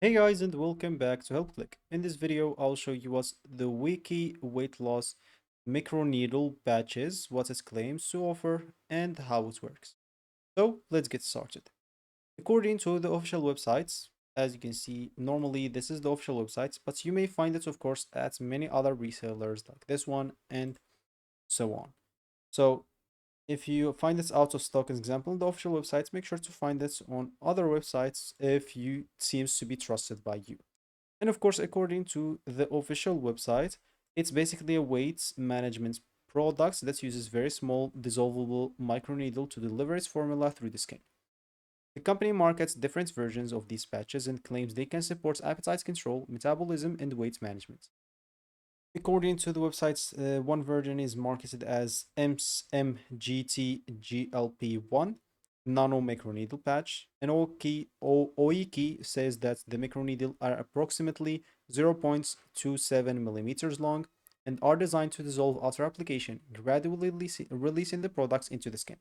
Hey guys, and welcome back to Help Click. In this video, I'll show you what's the Oyikey weight loss microneedle patches, what it claims to offer, and how it works. So let's get started. According to the official websites, as you can see, normally this is the official websites, but you may find it, of course, at many other resellers like this one and so on. So if you find this out of stock, as example, on the official websites, make sure to find this on other websites if you seems to be trusted by you. And of course, according to the official website, it's basically a weight management product that uses very small dissolvable microneedle to deliver its formula through the skin. The company markets different versions of these patches and claims they can support appetite control, metabolism, and weight management. According to the websites, one version is marketed as MGT-GLP-1 nano microneedle patch, and Oyikey says that the microneedle are approximately 0.27 millimeters long and are designed to dissolve after application, gradually releasing the products into the skin.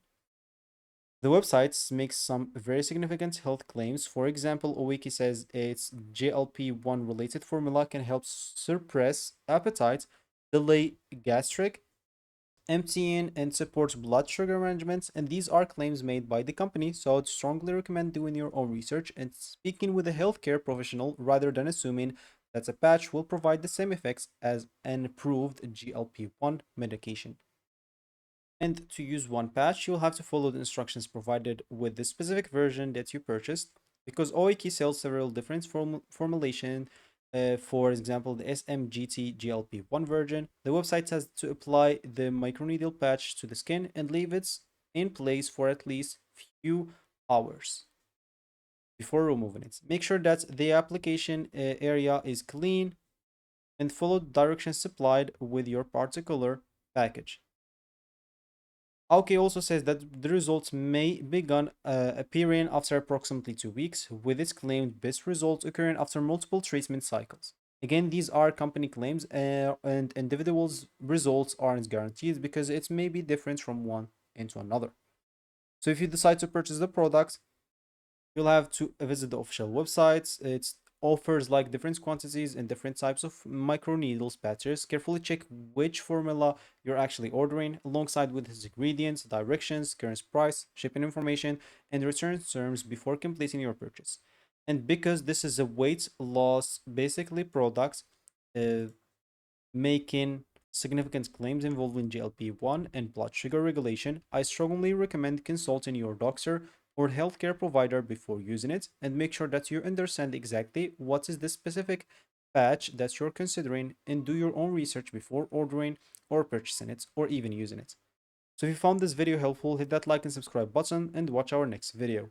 The website makes some very significant health claims. For example, Owiki says its GLP-1 related formula can help suppress appetite, delay gastric emptying, and support blood sugar management. And these are claims made by the company, so I'd strongly recommend doing your own research and speaking with a healthcare professional rather than assuming that a patch will provide the same effects as an approved GLP-1 medication. And to use one patch, you'll have to follow the instructions provided with the specific version that you purchased because Oiki sells several different formulation. For example, the SMGT GLP-1 version. The website says to apply the microneedle patch to the skin and leave it in place for at least few hours before removing it. Make sure that the application area is clean and follow directions supplied with your particular package. Aoki also says that the results may begin appearing after approximately 2 weeks, with its claimed best results occurring after multiple treatment cycles. Again, these are company claims, and individuals' results aren't guaranteed because it may be different from one into another. So, if you decide to purchase the product, you'll have to visit the official websites. It offers like different quantities and different types of microneedles patches. Carefully check which formula you're actually ordering alongside with its ingredients, directions, current price, shipping information, and return terms before completing your purchase. And because this is a weight loss basically product, uh, making significant claims involving GLP-1 and blood sugar regulation, I strongly recommend consulting your doctor or healthcare provider before using it and make sure that you understand exactly what is the specific patch that you're considering and do your own research before ordering or purchasing it or even using it. So if you found this video helpful, hit that like and subscribe button and watch our next video.